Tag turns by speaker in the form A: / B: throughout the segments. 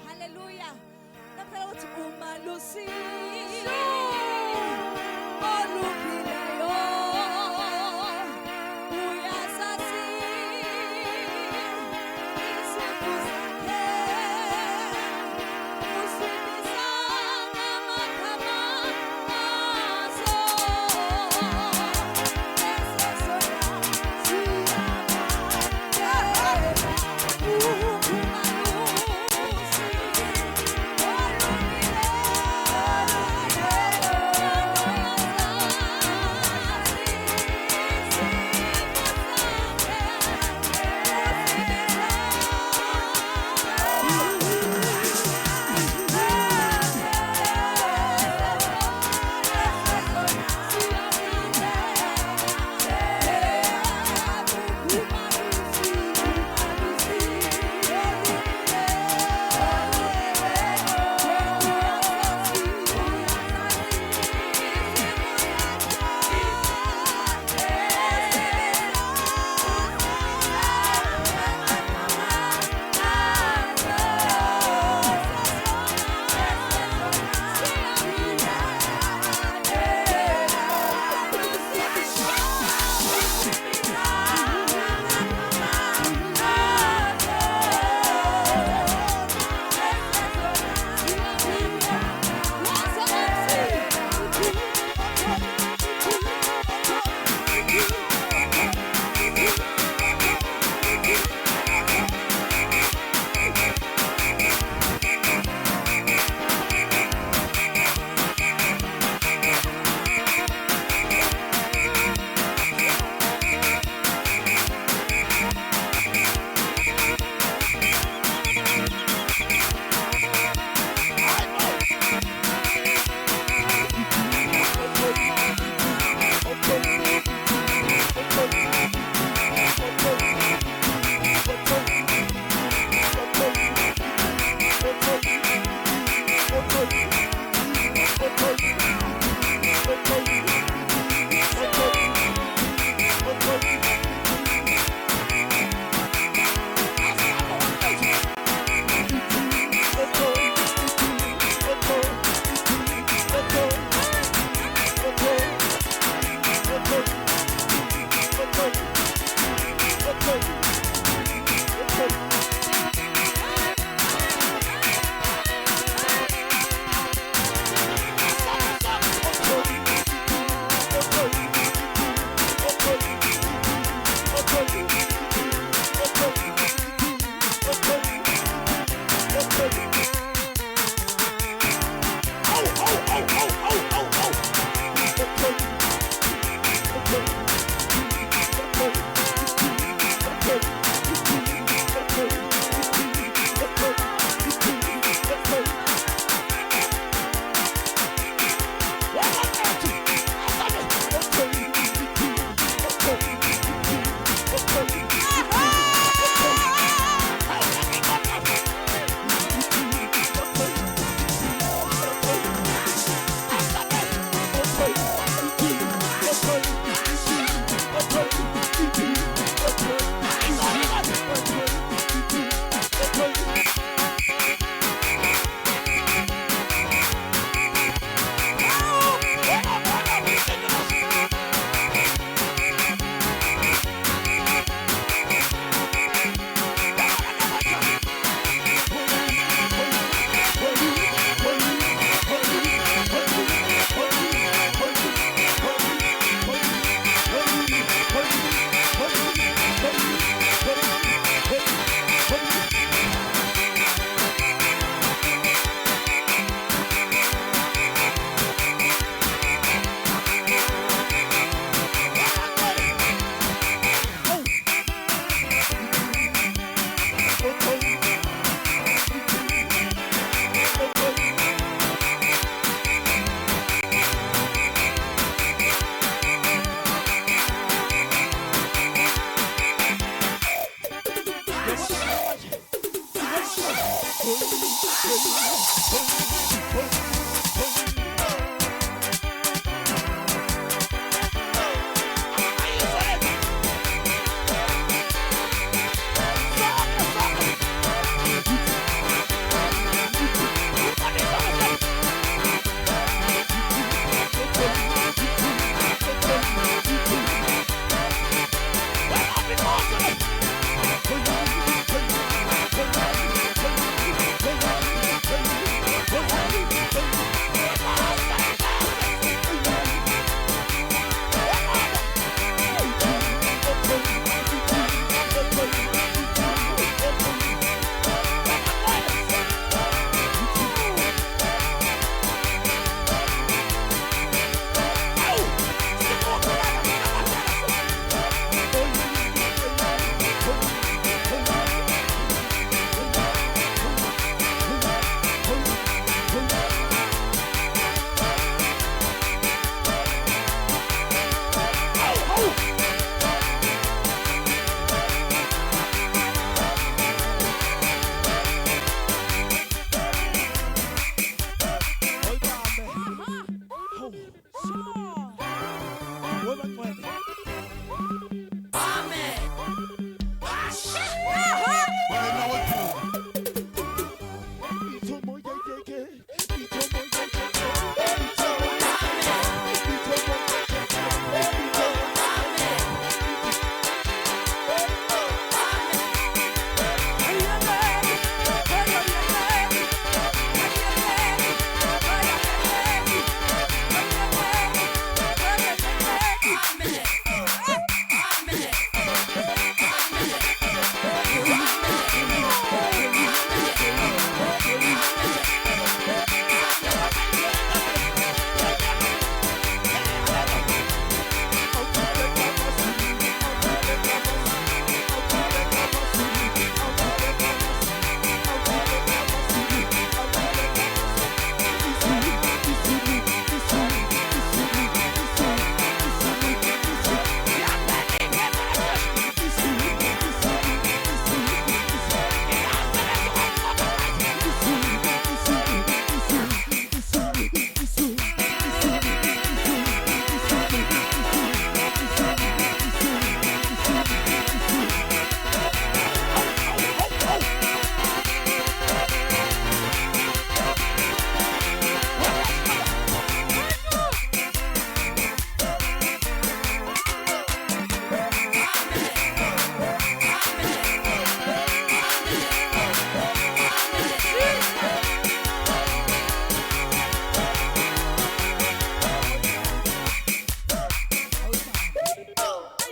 A: Hallelujah. Okay.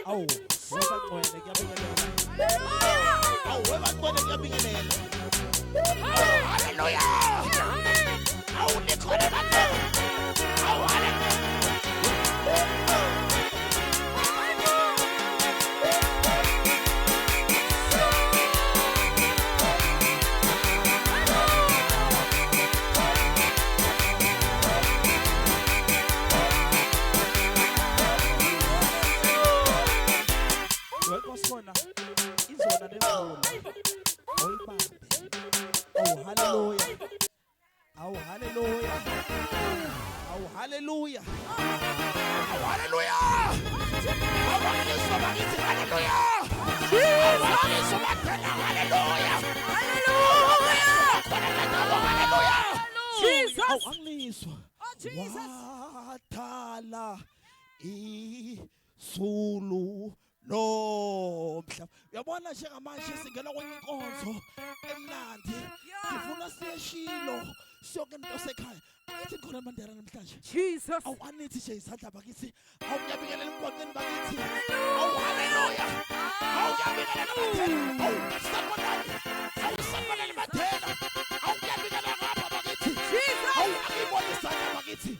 A: Awu, webangcwele kuyabingelela. Awu,
B: Hallelujah!
A: webangcwele kuyabingelela.
B: Hallelujah! Awu nikhona manje. Awu hallelujah!
A: Wekosibona izona lezona. Oyibambe. Awu, hallelujah. Awu, hallelujah. Awu, hallelujah.
B: Hallelujah! Abangizwa bakithi hallelujah! Abangizwa bakhona hallelujah!
C: Hallelujah!
B: Hallelujah!
C: Jesus!
A: Awu, angilizwa.
C: Oh, Jesus!
A: Wathala izulu nomhlaba. Uyabona njengamanje singena kwenye inkonzo emnandi. Ngifuna siyeshilo sonke into sekhaya. Ayithi khona mandela namhlanje.
C: Jesus!
A: Awu anithi nje izandla bakithi. Awu ngiyabingelela emgwaqeni bakithi.
B: Awu hallelujah! Awu ngiyabingelela bathela. Awu sanibonani. Awu sanibonani bathela. Awu ngiyabingelela ngapha bakithi.
C: Jesus!
B: Awu angibona isandla bakithi.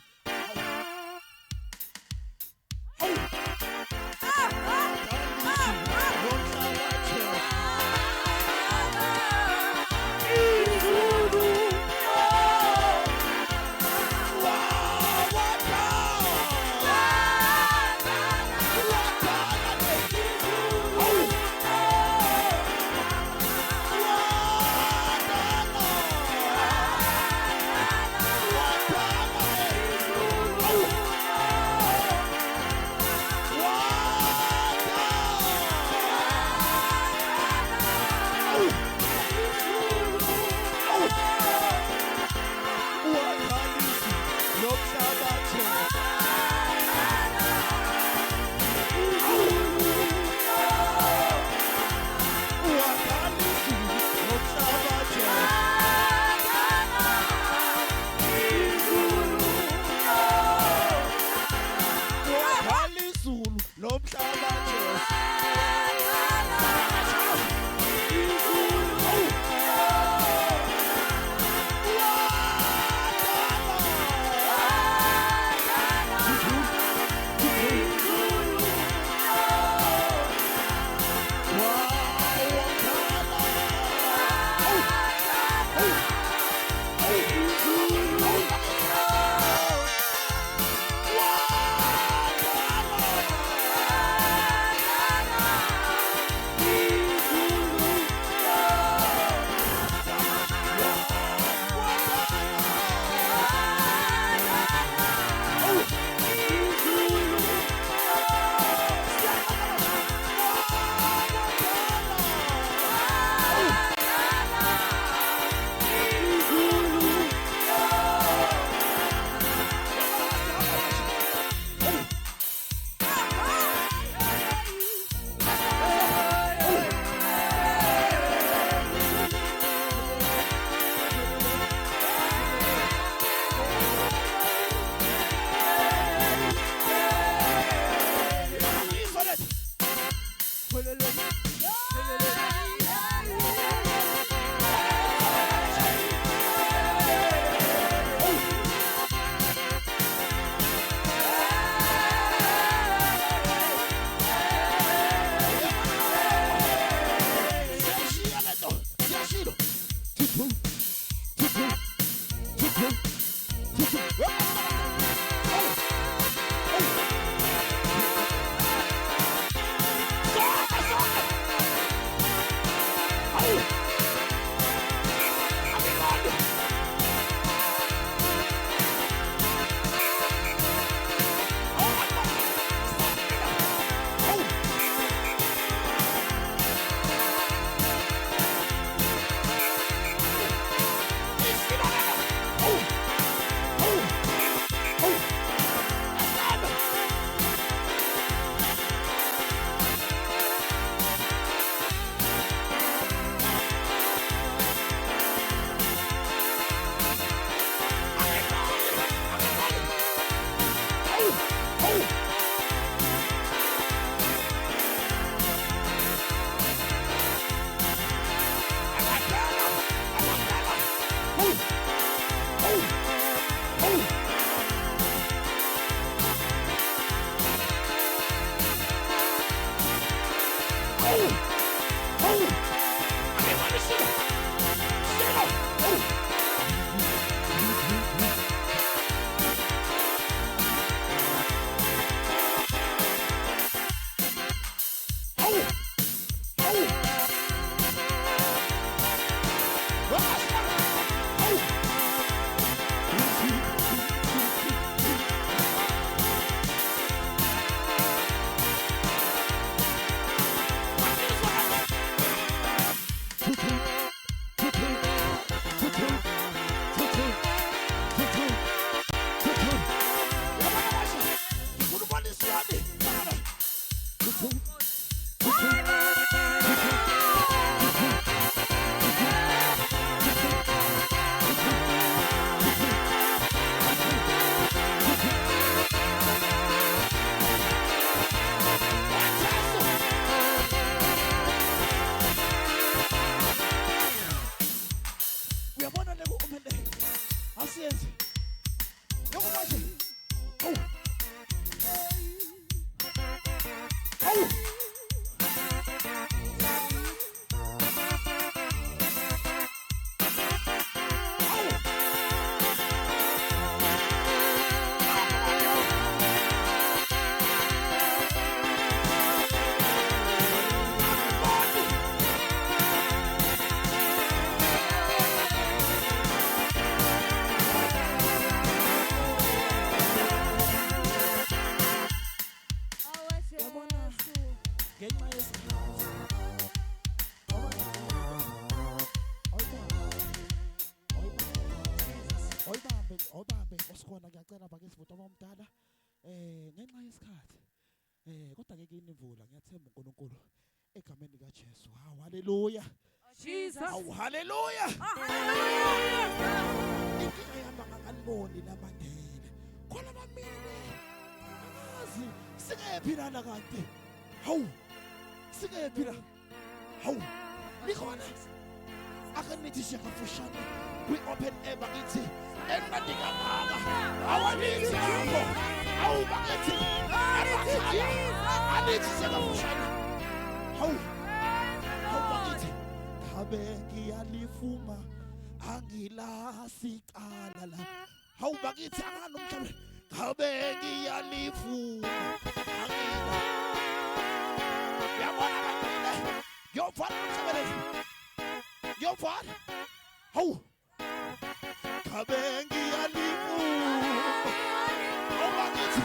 B: Everybody sit up. Sit up.
A: Uyabona le ku-umende asiyenze yoko manje hawu hawu ngenxa yesikhathi oyibambe osikhona ngiyacela bakithi futhi abamdala ngenxa yesikhathi kodwa-ke kini imvula ngiyathemba uNkulunkulu egameni likaJesu. Hawu haleluya.
C: Jesus.
A: Hawu haleluya.
C: Hallelujah.
A: Inkinga yami anganiboni laMandela khona bamile azi singephi lana kanti hawu singephi la hawu likhona akanithi shakafushane kwi-open air bakithi enandikangaka awanithi lapho hawu bakithi emakhaya anithi shakafushane hawu hawu bakithi khabe ngiyalifuma angilasicala la hawu bakithi anganomhlaba khabe ngiyalifuma angila yabona bakile ngiyofana nomsebenzi ngiyofana hawu khabe ngiyalifuma hawu bakithi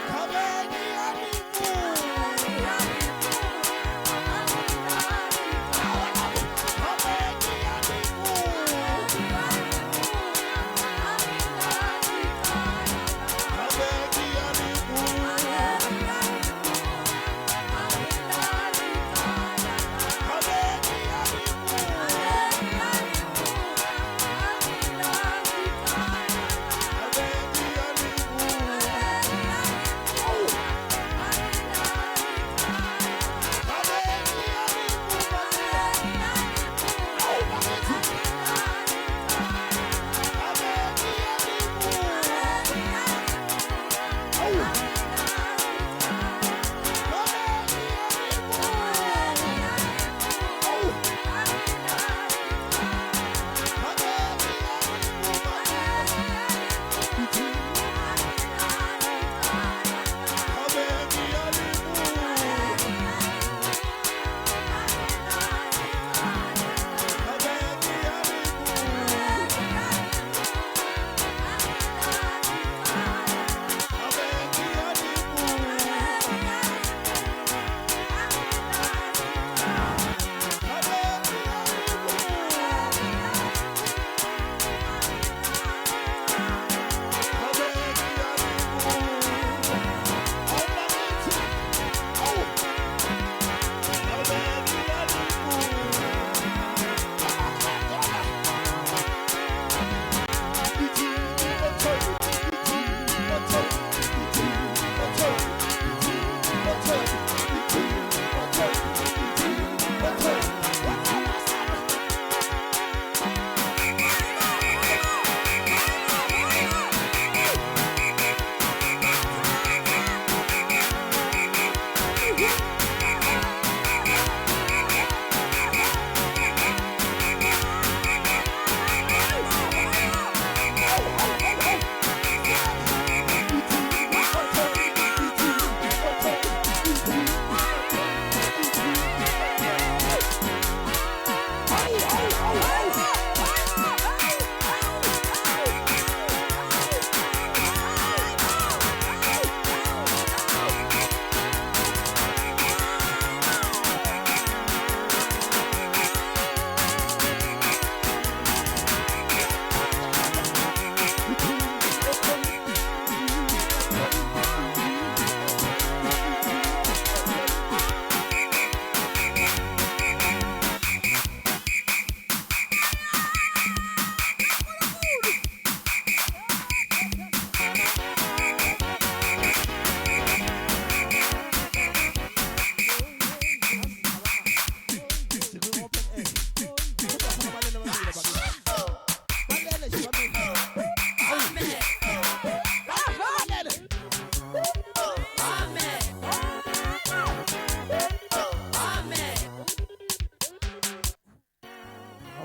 A: khabe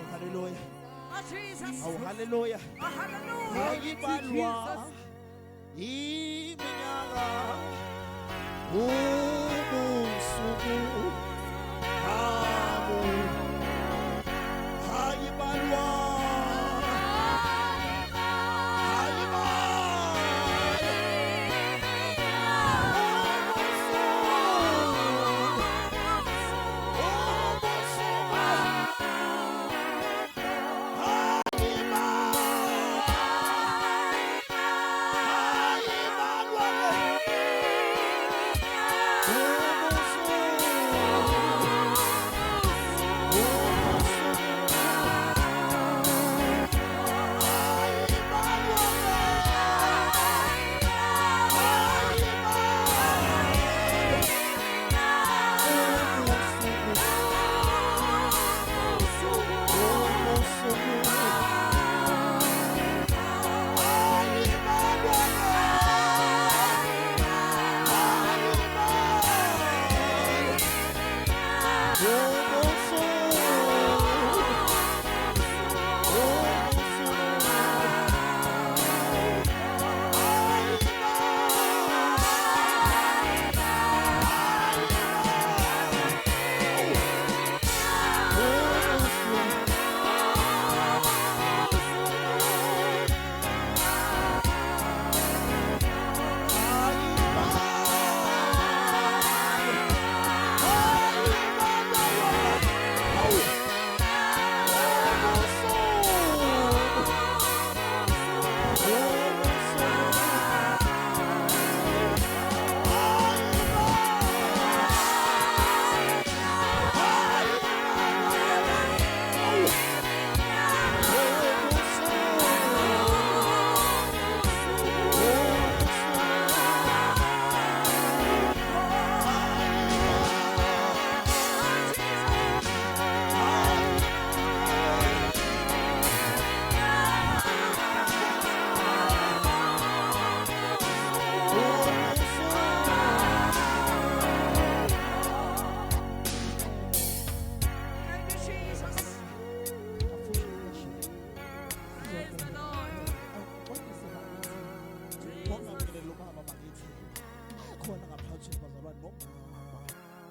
A: Hallelujah.
C: Hallelujah.
A: Ayibalwa iminyaka ubusuku habu ayibalwa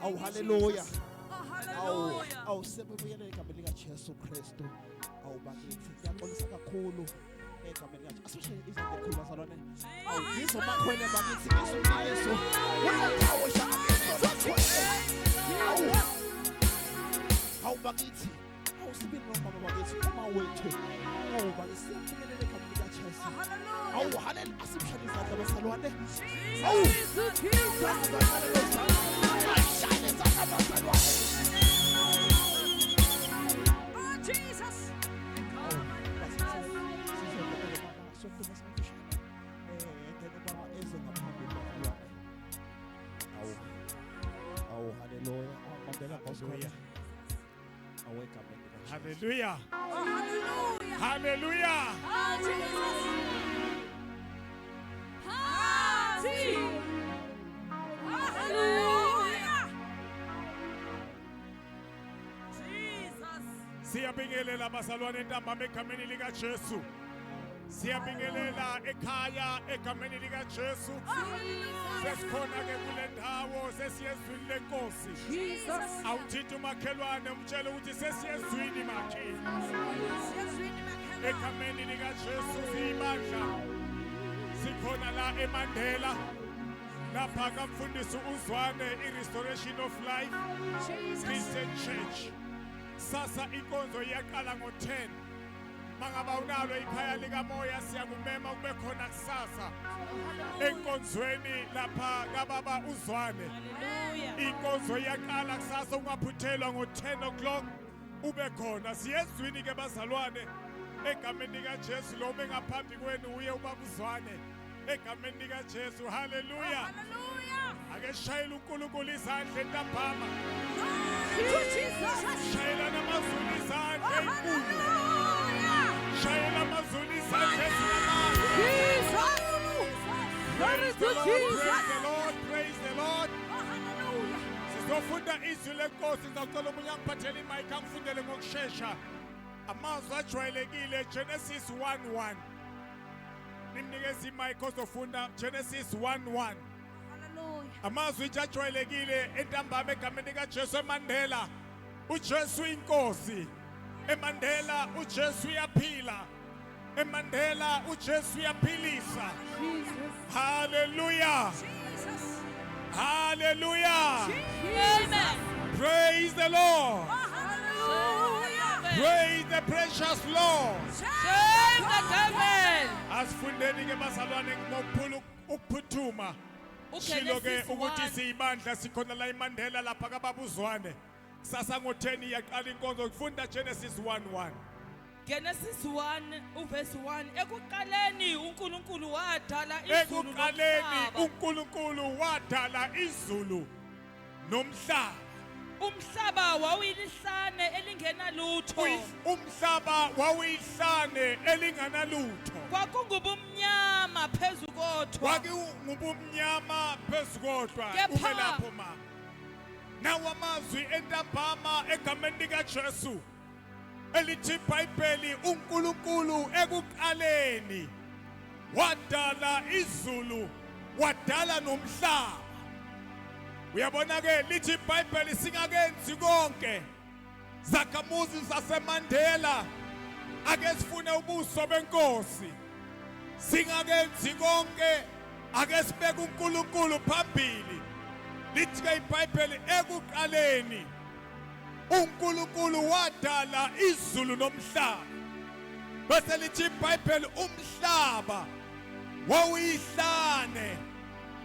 A: Awu hallelujah.
C: Hallelujah.
A: Awu sebebuyele egameni lika Jesu Kristu. Awu bakithi ngiyaxolisa kakhulu egameni lika Jesu. Asisho izindaba ezikhulu bazalwane. Awu ngizo makhwele bakithi ngisumbizo. Uyawo shaka. Awu. Awu bakithi. Awu sibini nomama bakithi uma wethu. Awu bakithi siyabuyele egameni lika Jesu.
C: Hallelujah.
A: Awu hallelujah. Asibshaya izandla bazalwane. Awu.
C: Oh, Jesus.
B: Hallelujah.
C: Oh, hallelujah.
B: Hallelujah.
C: Oh, Jesus. Hallelujah.
B: Siyabingelela bazalwane ntambama egameni lika Jesu. Siyabingelela ekhaya egameni lika Jesu. Sesikhona ke kule ndawo sesiyezwini lenkosi.
C: Jesus.
B: Awuthinta umakhelwane umtshele ukuthi sesiyezwini makhe. Egameni lika Jesu siyibandla. Sikhona la eMandela. Lapha kamfundisi uZwane iRestoration of Life Christian Church. Sasa inkonzo iyaqala ngo-10. Mangaba unalo ikhaya likamoya siyakumema kube khona kusasa enkonzweni lapha kababa uZwane. Inkonzo iyaqala kusasa ungaphuthelwa ngo-10 o'clock ube khona. Siyezwini ke bazalwane egameni likaJesu lo bengaphambi kwenu uye ubaba uZwane egameni likaJesu. Hallelujah. Ake shayela uNkulunkulu izandla entambama. Shayela namazulu izandla enkulu. Shayela amazulu izandla ezinamandla. Praise the Lord, praise the Lord. Sizofunda izwi lenkosi ngicela umunye angiphathele imic angifundele ngokusheshsha. Amazwi ajwayelekile Genesis 1:1. Nimnikeza imic ozofunda Genesis 1:1. Amazwi ajwayelekile entambama egameni likaJesu eMandela. uJesu inkosi. eMandela uJesu uyaphila. eMandela uJesu uyaphilisa. Hallelujah. Hallelujah.
C: Amen.
B: Praise the Lord.
C: Hallelujah.
B: Praise the precious Lord.
C: Shame the devil.
B: Asifundeni ke bazalwane ngokuphula ukuphuthuma. Shilo ke ukuthi siyibandla sikhona la eMandela lapha kababa uZwane. Sasa ngo-10 iyaqala inkonzo ukufunda Genesis 1:1.
D: Genesis 1 uverse 1 ekuqaleni uNkulunkulu wadala izulu
B: Ekuqaleni
D: nomhlaba.
B: uNkulunkulu wadala izulu nomhlaba.
D: Umhlaba wawuyilihlane elingena lutho.
B: Umhlaba wawuyihlane elinganalutho.
D: Kwakungubumnyama phezulu kodwa.
B: Kwakungubumnyama phezukodwa
D: Kepha-
B: ube lapho ma. Nawa amazwi entambama egameni likaJesu. Elithi iBhayibheli uNkulunkulu ekuqaleni wadala izulu wadala nomhlaba. Uyabona ke lithi iBhayibheli singakenzi konke zakhamuzi zaseMandela ake sifune ubuso benkosi. Singakenzi konke ake sibeke uNkulunkulu phambili. Lithi ke iBhayibheli ekuqaleni uNkulunkulu wadala izulu nomhlaba. Bese lithi iBhayibheli umhlaba wawuyihlane.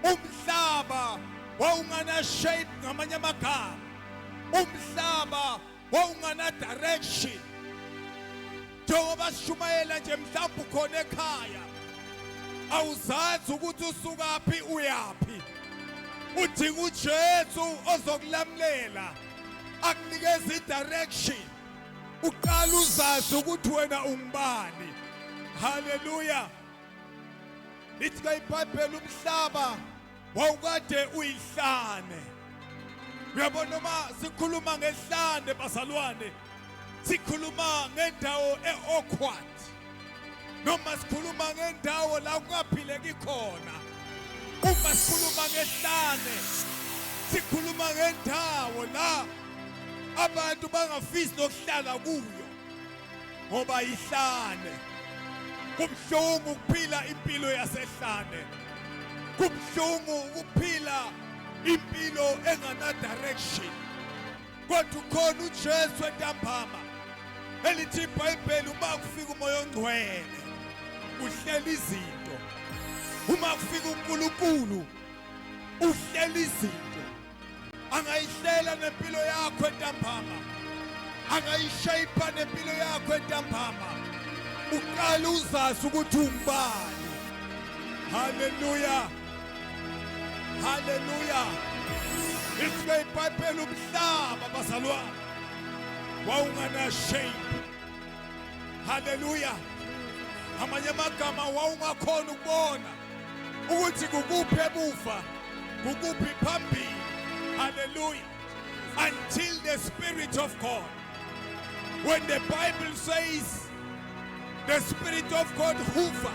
B: Umhlaba wawungana shape ngamanye amagama. Umhlaba wawungana direction. Njengoba sishumayela nje mhlawumbe ukhona ekhaya awuzazi ukuthi usukaphi uyaphi. Udinga uJesu ozokulamulela akunikeza idirection. Uqala uzazi ukuthi wena ungubani. Hallelujah. Lithi ke iBhayibheli umhlaba wawukade uyihlane. Uyabona uma sikhuluma ngehlane bazalwane sikhuluma ngendawo eawkward. Noma sikhuluma ngendawo la kungaphileki khona. Uma sikhuluma ngehlane sikhuluma ngendawo la abantu bangafisi nokuhlala kuyo ngoba ihlane. Kubhlungu ukuphila impilo yasehlane. Kubhlungu ukuphila impilo engana direction. Kodwa ukhona uJesu entambama. Elithi iBhayibheli uma kufika umoya ongcwele uhlela izinto. Uma kufika uNkulunkulu uhlela izinto. Angayihlela nempilo yakho entambama. Angayishape nempilo yakho entambama. Uqala uzazi ukuthi ungubani. Hallelujah. Hallelujah. It's the iBhayibheli umhlaba bazalwane wawungana shape. Hallelujah. Amanye amagama wawungakhona ukubona ukuthi kukuphi ebuva kukuphi phambili. Hallelujah. Until the Spirit of God When the Bible says the Spirit of God hover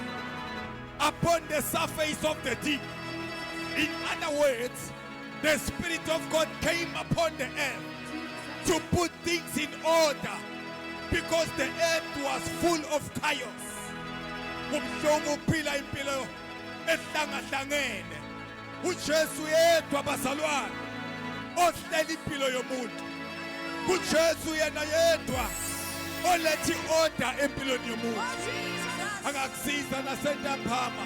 B: upon the surface of the deep, in other words, the Spirit of God came upon the earth to put things in order because the earth was full of chaos. Kumhlungu uphila impilo ehlangahlangene. uJesu yedwa bazalwane ohlela impilo yomuntu. uJesu yena yedwa oletha order empilweni yomuntu. Angakusiza nasentambama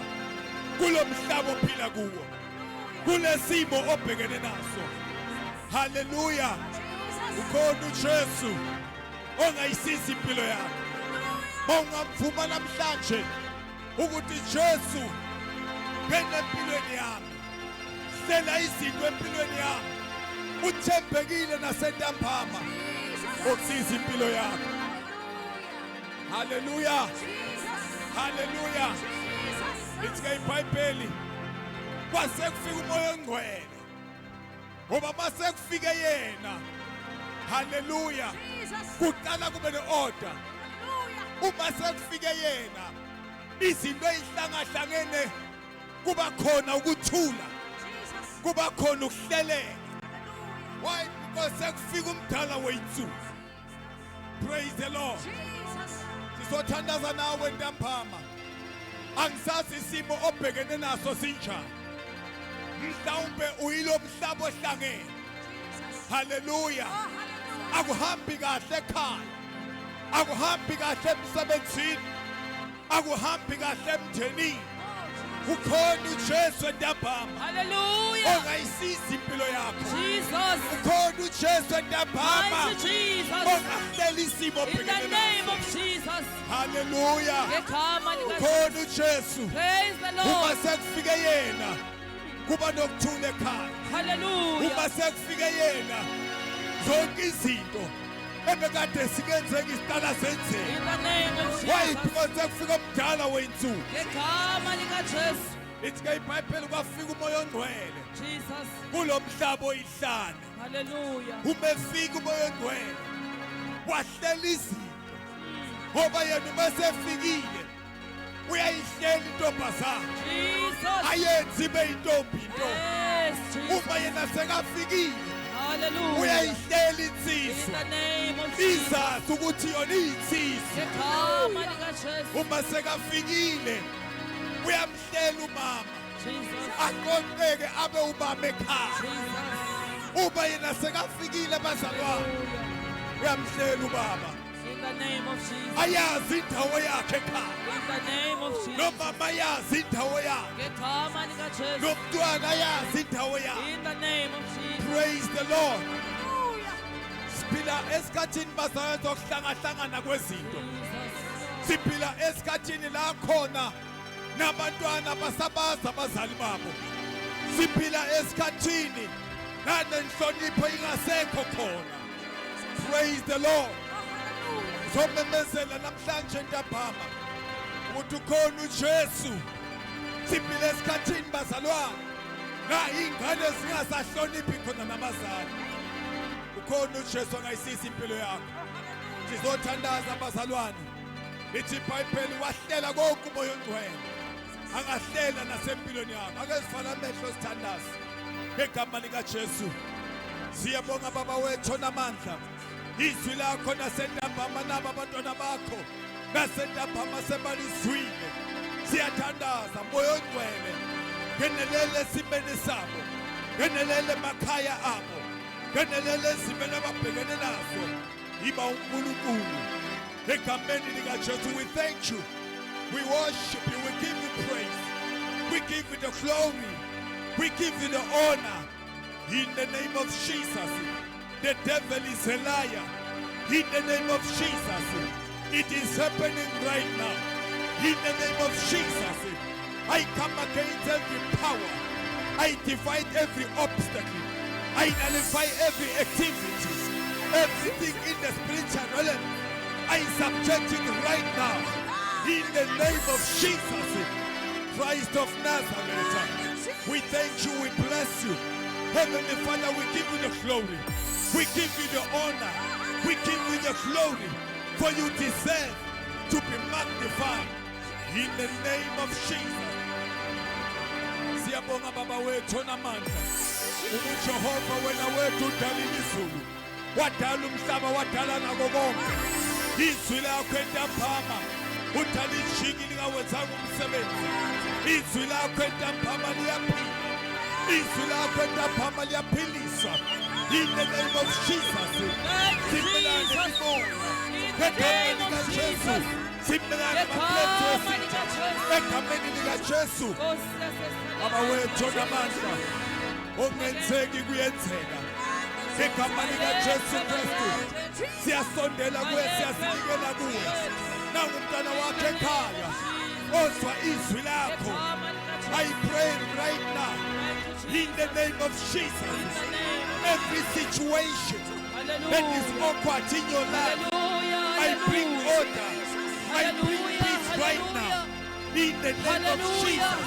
B: kulo mhlaba ophila kuwo. Kulesimo obhekene naso. Hallelujah. Ukhona uJesu ongayisiza impilo yakho. Ungamvuma namhlanje ukuthi Jesu ngene empilweni yami. Hlela izinto empilweni yami. Uthembekile nasentambama ukusiza impilo yakho. Hallelujah. Hallelujah. Lithi iBhayibheli kwase kufika umoya ongcwele. Ngoba mase kufike yena. Hallelujah. Kuqala kube ne-order. Uma sekufike yena izinto ezihlangahlangene kuba khona ukuthula. Kuba khona ukuhleleka. Why? Because sekufika umdala wethu. Praise the Lord. Sizothandaza nawe ntambama. Angisazi isimo obhekene naso sinjani. Mhlawumbe uyilo mhlaba ohlangene. Hallelujah. Akuhambi kahle ekhaya. Akuhambi kahle emsebenzini. Akuhambi kahle emndenini. Ukhona uJesu ntambama.
D: Hallelujah.
B: Ongayisiza impilo yakho.
D: Jesus.
B: Ukhona uJesu ntambama.
D: Mighty Jesus.
B: Ongahlela isimo
D: In the
B: obhekene
D: name
B: naso.
D: of Jesus.
B: Hallelujah.
D: Ngegama lika-
B: Ukhona uJesu.
D: Praise the
B: Uma
D: Lord.
B: sekufike yena kuba nokuthula ekhaya.
D: Hallelujah.
B: Uma sekufike yena zonke izinto ebekade sikenzeka isiqala senzeka.
D: In the name of
B: Why?
D: Jesus.
B: Because sekufika umdala wensuku.
D: Ngegama lika Jesu.
B: Ithi ke iBhayibheli kwafika umoya ongcwele
D: Jesus.
B: kulo mhlaba oyihlane.
D: Hallelujah.
B: Uma efika umoya ongcwele wahlela izinto. Ngoba yena uma sefikile uyayihlela intombazana.
D: Jesus.
B: Ayenzi ibe intombi into.
D: Yes, Jesus.
B: Uma yena sekafikile
D: Hallelujah.
B: uyayihlela
D: In
B: insizwa.
D: the name of Jesus.
B: Izazi ukuthi yona iyinsizwa.
D: Ngegama lika Jesu.
B: Uma sekafikile uyamhlela umama
D: Jesus.
B: aqoqeke abe ubaba ekhaya.
D: Jesus.
B: Uma yena sekafikile bazalwane uyamhlela ubaba
D: In the name of Jesus.
B: ayazi indawo yakhe ekhaya.
D: In the name of Jesus.
B: Nomama ayazi indawo yakhe.
D: Ngegama lika Jesu.
B: Nomntwana ayazi indawo yakhe.
D: In the name of Jesus.
B: Praise the Lord. Siphila esikhathini bazalwane sokuhlangahlangana kwezinto.
D: Jesus.
B: Siphila esikhathini la khona nabantwana basabaza abazali babo. Siphila esikhathini nanenhlonipho ingasekho khona. Praise the Lord. Somemezela namhlanje ntambama ukuthi ukhona uJesu. Siphila esikhathini bazalwane la ingane zingasahloniphi khona nabazali. Ukhona uJesu angayisisi impilo yakho. Sizothandaza abazalwane. Lithi iBhayibheli wahlela konke umoya ongcwele. Angahlela nasempilweni yakho. Ake sifana amehlo sithandaze. Ngegama lika Jesu. Siyabonga baba wethu namandla. Izwi lakho nasentambama naba abantwana bakho. Nasentambama sebalizwile. Siyathandaza moya ongcwele. Ngenelele simene sabo. Ngenelele makhaya abo. Ngenelele zimene ababhekene nazo. Iba uNkulunkulu. Egameni lika Jesu, we thank you. We worship you. We give you praise. We give you the glory. We give you the honor. In the name of Jesus. The devil is a liar. In the name of Jesus. It is happening right now. In the name of Jesus. I come against every power. I divide every obstacle. I nullify every activity. Everything in the spiritual realm. I subject it right now. In the name of Jesus, Christ of Nazareth. We thank you, we bless you. Heavenly Father, we give you the glory. We give you the honor. We give you the glory. For you deserve to be magnified in the name of Jesus. Siyabonga baba wethu onamandla. UJehova wena wethu udala izulu. Wadala umhlaba wadala nako konke. Izwi lakho entaphama. Udala ijiki lingawenzanga umsebenzi. Izwi lakho entaphama liyaphila. Izwi lakho entaphama liyaphilisa. In the name of Jesus. Simmelane libonga. Egameni likaJesu. Simmelane maphethu esitha. Egameni likaJesu. Baba wethu onamandla. Ongenzeki kuyenzeka. Egameni likaJesu Kristu. Siyasondela kuye siyasinikela kuye. Nangu umntwana wakhe ekhaya. Ozwa izwi lakho. I pray right now. In the name of Jesus. Every situation that is awkward in your life, I bring order. I bring peace right now. In the name of Jesus.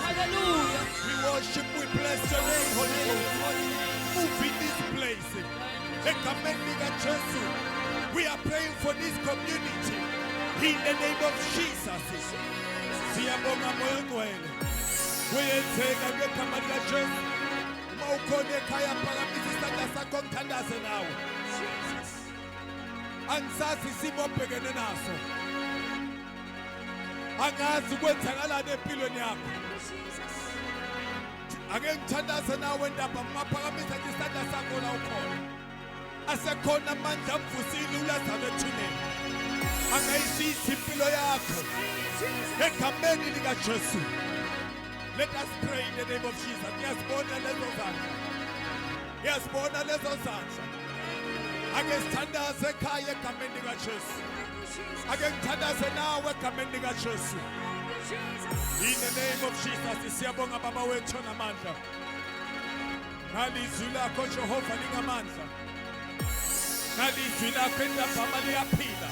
B: We worship, we bless your name, Holy Ghost. Move in this place. We are praying for this community. In the name of Jesus. Siyabonga moya ngcwele. Kuyenzeka ngegama likaJesu. Uma ukhona ekhaya phakamisa isandla sakho ngithandaze nawe. Angisazi isimo obhekene naso. Angazi kwenzakalani empilweni yakho. Ake ngithandaze nawe ndaba maphakamisa isandla sakho la ukhona. Asekhona amandla amvusile uLazaro ethuneni. Angayisisi impilo yakho. Egameni likaJesu. Let us pray in the name of Jesus. Ngiyazibona lezo zandla. Ngiyazibona lezo zandla. Ake sithandaze ekhaya egameni likaJesu. Ake ngithandaze nawe egameni likaJesu. In the name of Jesus. Siyabonga baba wethu onamandla. Ngalizwi lakho Jehova lingamandla. Ngalizwi lakho entaphama liyaphila.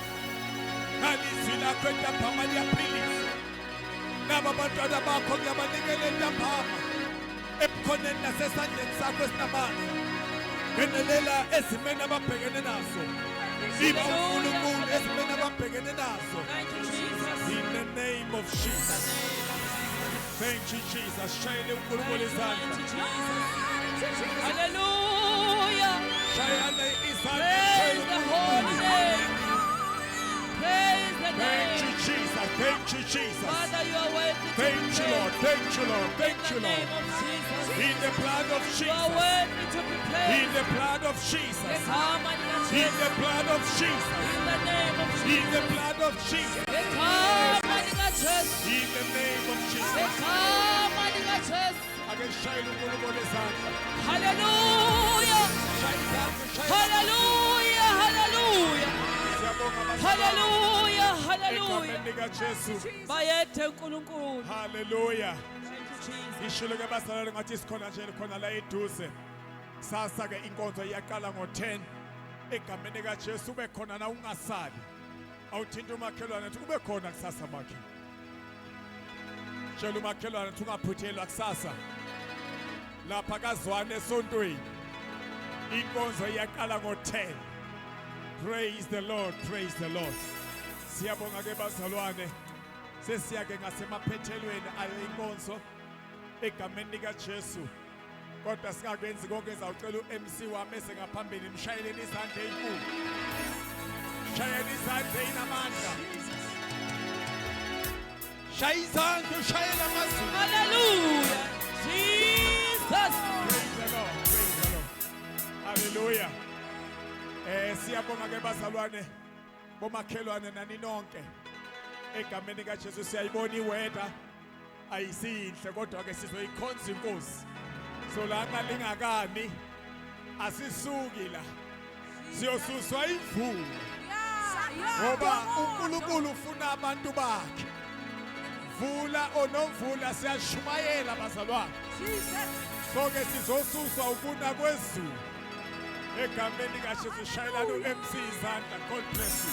B: Ngalizwi lakho entaphama liyaphilisa. Naba bantwana bakho ngiyabanikela entaphama ebukhoneni nasesandleni sakho esinamandla. Ngenelela ezimeni ababhekene nazo. Iba uNkulunkulu ezimeni ababhekene nazo. In the name of Jesus. Thank you, Jesus. Shayele uNkulunkulu izandla.
C: Hallelujah.
B: Shayele izandla.
C: Praise the holy name. Praise the
B: Thank
C: name.
B: you, Jesus. Thank you, Jesus.
C: Father, you are worthy to be
B: Thank you,
C: praised.
B: Lord. Thank you, Lord. Thank
C: In
B: you,
C: the
B: Lord.
C: name of Jesus.
B: In the blood of
C: You are
B: Jesus.
C: worthy to be
B: In
C: praised.
B: the blood of Jesus.
C: Come and
B: In the blood of Jesus.
C: in the name of
B: In
C: Jesus.
B: the blood of Jesus.
C: Come and
B: In the name of Jesus.
C: Come and
B: Ake shayele uNkulunkulu izandla.
C: Hallelujah.
B: Shayele izandla, shayele.
C: Hallelujah. Hallelujah.
B: Siyabonga abazali.
C: Hallelujah. Hallelujah.
B: Egameni likaJesu.
C: Bayethe uNkulunkulu.
B: Hallelujah.
C: Thank you, Jesus.
B: Ishilo ke bazalwane ngathi sikhona nje khona la eduze. Sasa ke inkonzo iyaqala ngo-10. Egameni likaJesu ube khona na ungasabi. Awuthinta umakhelwane uthi ube khona kusasa bakhe. Tshela umakhelwane uthi ungaphuthelwa kusasa. Lapha kazwane esontweni. Inkonzo iyaqala ngo-10. Praise the Lord, praise the Lord. Siyabonga ke bazalwane. Sesiyake ngasemaphethelweni ayo inkonzo egameni likaJesu. Kodwa singakwenzi konke ngizawucela uMC wami esengaphambili mshayeleni izandla ezinkulu. Shayela izandla inamandla. Shaya izandla ushayela amazulu.
C: Hallelujah. Jesus.
B: Praise the Lord, praise the Lord. Hallelujah. Siyabonga ke bazalwane bomakhelwane nani nonke. Egameni likaJesu siyayibona iweather ayisihle kodwa ke sizoyikhonza inkosi. So la ngalingakani asisuki la. Siyosuswa imvula. Ngoba uNkulunkulu ufuna abantu bakhe. Vula onomvula siyashumayela bazalwane. So ke sizosuswa ukuna kwezulu. Egameni likaJesu shayela uMC izandla. God bless you.